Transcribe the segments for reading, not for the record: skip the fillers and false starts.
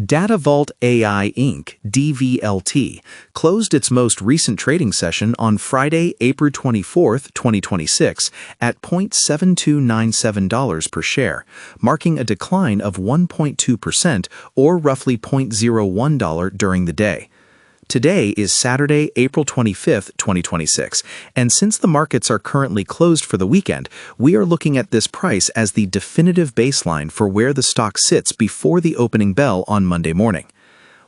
Datavault AI Inc. (DVLT) closed its most recent trading session on Friday, April 24, 2026, at $0.7297 per share, marking a decline of 1.2% or roughly $0.01 during the day. Today is Saturday, April 25, 2026, and since the markets are currently closed for the weekend, we are looking at this price as the definitive baseline for where the stock sits before the opening bell on Monday morning.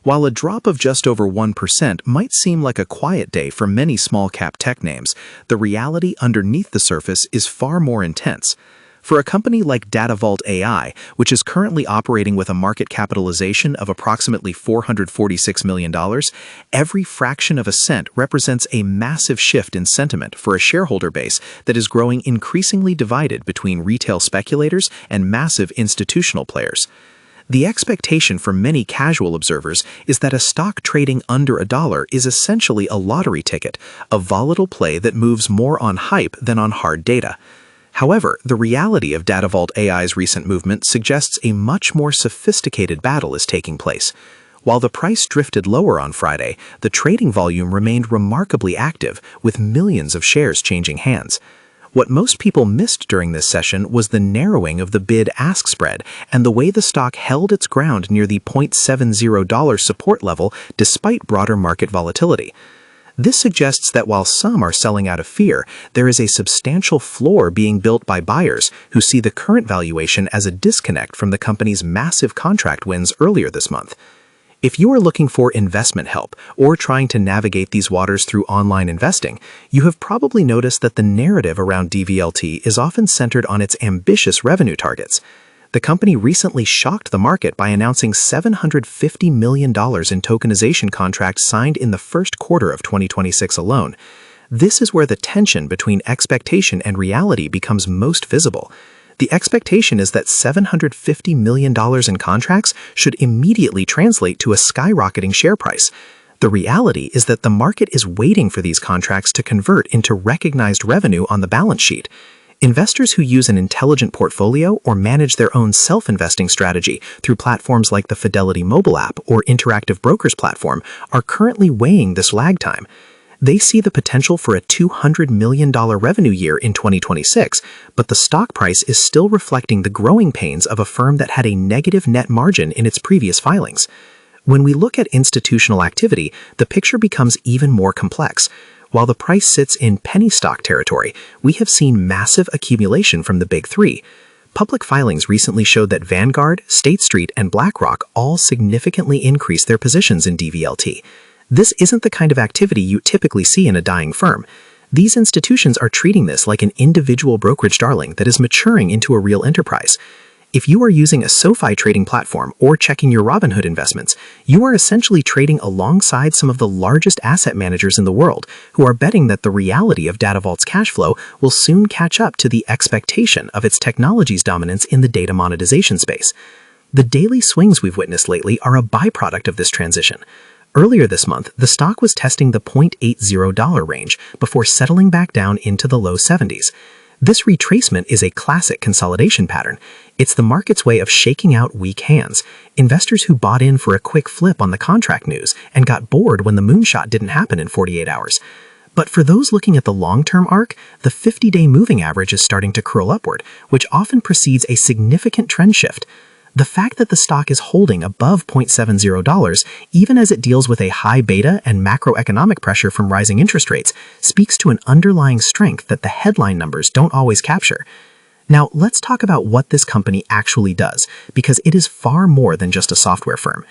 While a drop of just over 1% might seem like a quiet day for many small-cap tech names, the reality underneath the surface is far more intense. For a company like Datavault AI, which is currently operating with a market capitalization of approximately $446 million, every fraction of a cent represents a massive shift in sentiment for a shareholder base that is growing increasingly divided between retail speculators and massive institutional players. The expectation for many casual observers is that a stock trading under $1 is essentially a lottery ticket, a volatile play that moves more on hype than on hard data. However, the reality of Datavault AI's recent movement suggests a much more sophisticated battle is taking place. While the price drifted lower on Friday, the trading volume remained remarkably active, with millions of shares changing hands. What most people missed during this session was the narrowing of the bid-ask spread and the way the stock held its ground near the $0.70 support level despite broader market volatility. This suggests that while some are selling out of fear, there is a substantial floor being built by buyers who see the current valuation as a disconnect from the company's massive contract wins earlier this month. If you are looking for investment help or trying to navigate these waters through online investing, you have probably noticed that the narrative around DVLT is often centered on its ambitious revenue targets. The company recently shocked the market by announcing $750 million in tokenization contracts signed in the first quarter of 2026 alone. This is where the tension between expectation and reality becomes most visible. The expectation is that $750 million in contracts should immediately translate to a skyrocketing share price. The reality is that the market is waiting for these contracts to convert into recognized revenue on the balance sheet. Investors who use an intelligent portfolio or manage their own self-investing strategy through platforms like the Fidelity mobile app or Interactive Brokers platform are currently weighing this lag time. They see the potential for a $200 million revenue year in 2026, but the stock price is still reflecting the growing pains of a firm that had a negative net margin in its previous filings. When we look at institutional activity, the picture becomes even more complex. While the price sits in penny stock territory, we have seen massive accumulation from the big three. Public filings recently showed that Vanguard, State Street, and BlackRock all significantly increased their positions in DVLT. This isn't the kind of activity you typically see in a dying firm. These institutions are treating this like an individual brokerage darling that is maturing into a real enterprise. If you are using a SoFi trading platform or checking your Robinhood investments, you are essentially trading alongside some of the largest asset managers in the world who are betting that the reality of Datavault's cash flow will soon catch up to the expectation of its technology's dominance in the data monetization space. The daily swings we've witnessed lately are a byproduct of this transition. Earlier this month, the stock was testing the $0.80 range before settling back down into the low 70s. This retracement is a classic consolidation pattern. It's the market's way of shaking out weak hands, investors who bought in for a quick flip on the contract news and got bored when the moonshot didn't happen in 48 hours. But for those looking at the long-term arc, the 50-day moving average is starting to curl upward, which often precedes a significant trend shift. The fact that the stock is holding above $0.70, even as it deals with a high beta and macroeconomic pressure from rising interest rates, speaks to an underlying strength that the headline numbers don't always capture. Now, let's talk about what this company actually does, because it is far more than just a software firm.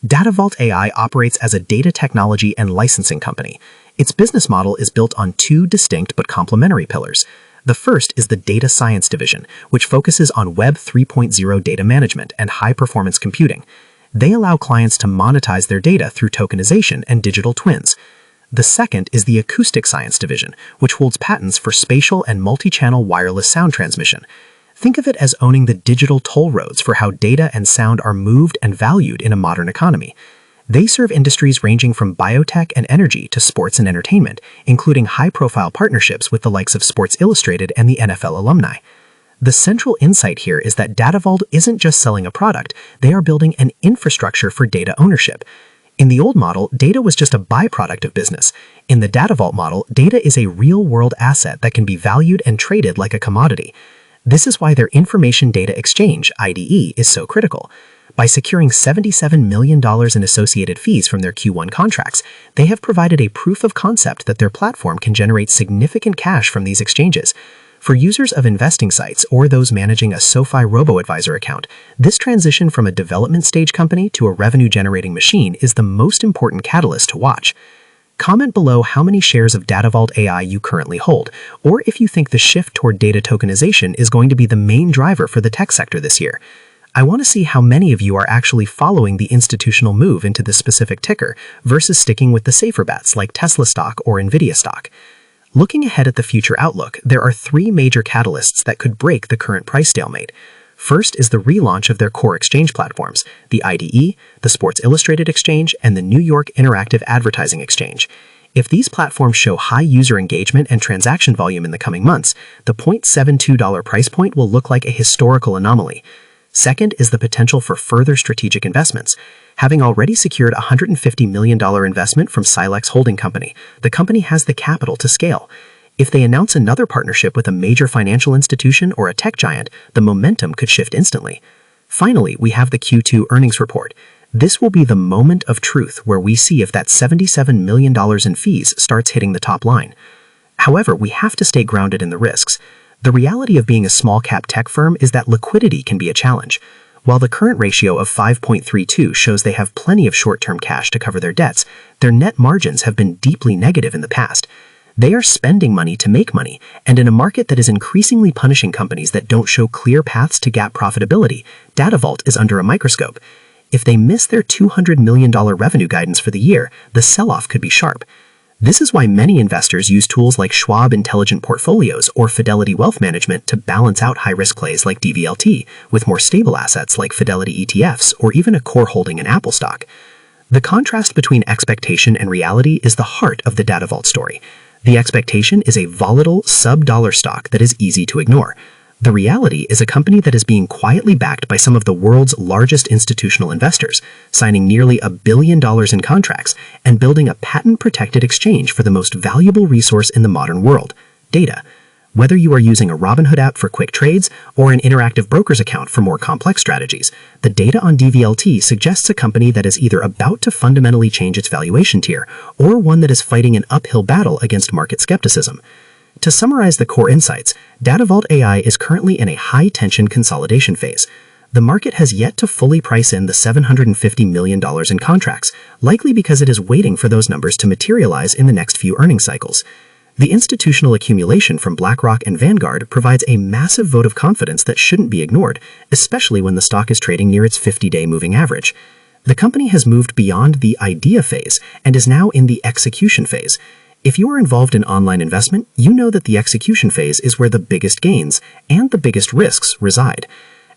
Datavault AI operates as a data technology and licensing company. Its business model is built on two distinct but complementary pillars. The first is the Data Science Division, which focuses on Web 3.0 data management and high-performance computing. They allow clients to monetize their data through tokenization and digital twins. The second is the Acoustic Science Division, which holds patents for spatial and multi-channel wireless sound transmission. Think of it as owning the digital toll roads for how data and sound are moved and valued in a modern economy. They serve industries ranging from biotech and energy to sports and entertainment, including high-profile partnerships with the likes of Sports Illustrated and the NFL alumni. The central insight here is that Datavault isn't just selling a product, they are building an infrastructure for data ownership. In the old model, data was just a byproduct of business. In the Datavault model, data is a real-world asset that can be valued and traded like a commodity. This is why their Information Data Exchange, IDE, is so critical. By securing $77 million in associated fees from their Q1 contracts, they have provided a proof of concept that their platform can generate significant cash from these exchanges. For users of investing sites or those managing a SoFi robo-advisor account, this transition from a development stage company to a revenue-generating machine is the most important catalyst to watch. Comment below how many shares of Datavault AI you currently hold, or if you think the shift toward data tokenization is going to be the main driver for the tech sector this year. I want to see how many of you are actually following the institutional move into this specific ticker versus sticking with the safer bets like Tesla stock or Nvidia stock. Looking ahead at the future outlook, there are three major catalysts that could break the current price stalemate. First is the relaunch of their core exchange platforms, the IDE, the Sports Illustrated Exchange, and the New York Interactive Advertising Exchange. If these platforms show high user engagement and transaction volume in the coming months, the $0.72 price point will look like a historical anomaly. Second is the potential for further strategic investments. Having already secured a $150 million investment from Silex Holding Company, the company has the capital to scale. If they announce another partnership with a major financial institution or a tech giant, the momentum could shift instantly. Finally, we have the Q2 earnings report. This will be the moment of truth where we see if that $77 million in fees starts hitting the top line. However, we have to stay grounded in the risks. The reality of being a small-cap tech firm is that liquidity can be a challenge. While the current ratio of 5.32 shows they have plenty of short-term cash to cover their debts, their net margins have been deeply negative in the past. They are spending money to make money, and in a market that is increasingly punishing companies that don't show clear paths to GAAP profitability, Datavault is under a microscope. If they miss their $200 million revenue guidance for the year, the sell-off could be sharp. This is why many investors use tools like Schwab Intelligent Portfolios or Fidelity Wealth Management to balance out high-risk plays like DVLT with more stable assets like Fidelity ETFs or even a core holding in Apple stock. The contrast between expectation and reality is the heart of the Datavault story. The expectation is a volatile, sub-dollar stock that is easy to ignore. The reality is a company that is being quietly backed by some of the world's largest institutional investors, signing nearly $1 billion in contracts and building a patent-protected exchange for the most valuable resource in the modern world, data. Whether you are using a Robinhood app for quick trades or an interactive broker's account for more complex strategies, the data on DVLT suggests a company that is either about to fundamentally change its valuation tier or one that is fighting an uphill battle against market skepticism. To summarize the core insights, Datavault AI is currently in a high-tension consolidation phase. The market has yet to fully price in the $750 million in contracts, likely because it is waiting for those numbers to materialize in the next few earnings cycles. The institutional accumulation from BlackRock and Vanguard provides a massive vote of confidence that shouldn't be ignored, especially when the stock is trading near its 50-day moving average. The company has moved beyond the idea phase and is now in the execution phase. If you are involved in online investment, you know that the execution phase is where the biggest gains and the biggest risks reside.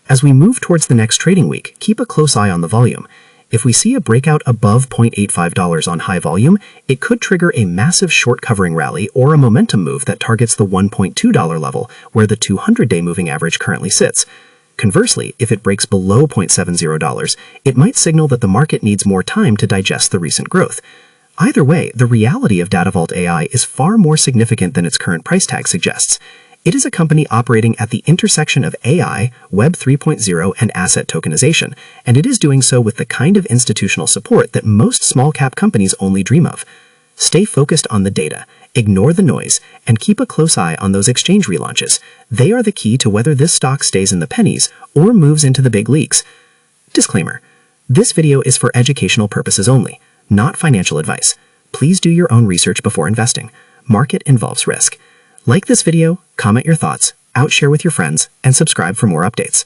As we move towards the next trading week, keep a close eye on the volume. If we see a breakout above $0.85 on high volume, it could trigger a massive short covering rally or a momentum move that targets the $1.2 level, where the 200-day moving average currently sits. Conversely, if it breaks below $0.70, it might signal that the market needs more time to digest the recent growth. Either way, the reality of Datavault AI is far more significant than its current price tag suggests. It is a company operating at the intersection of AI, Web 3.0, and asset tokenization, and it is doing so with the kind of institutional support that most small-cap companies only dream of. Stay focused on the data, ignore the noise, and keep a close eye on those exchange relaunches. They are the key to whether this stock stays in the pennies or moves into the big leagues. Disclaimer: this video is for educational purposes only, not financial advice. Please do your own research before investing. Market involves risk. Like this video, comment your thoughts, outshare with your friends, and subscribe for more updates.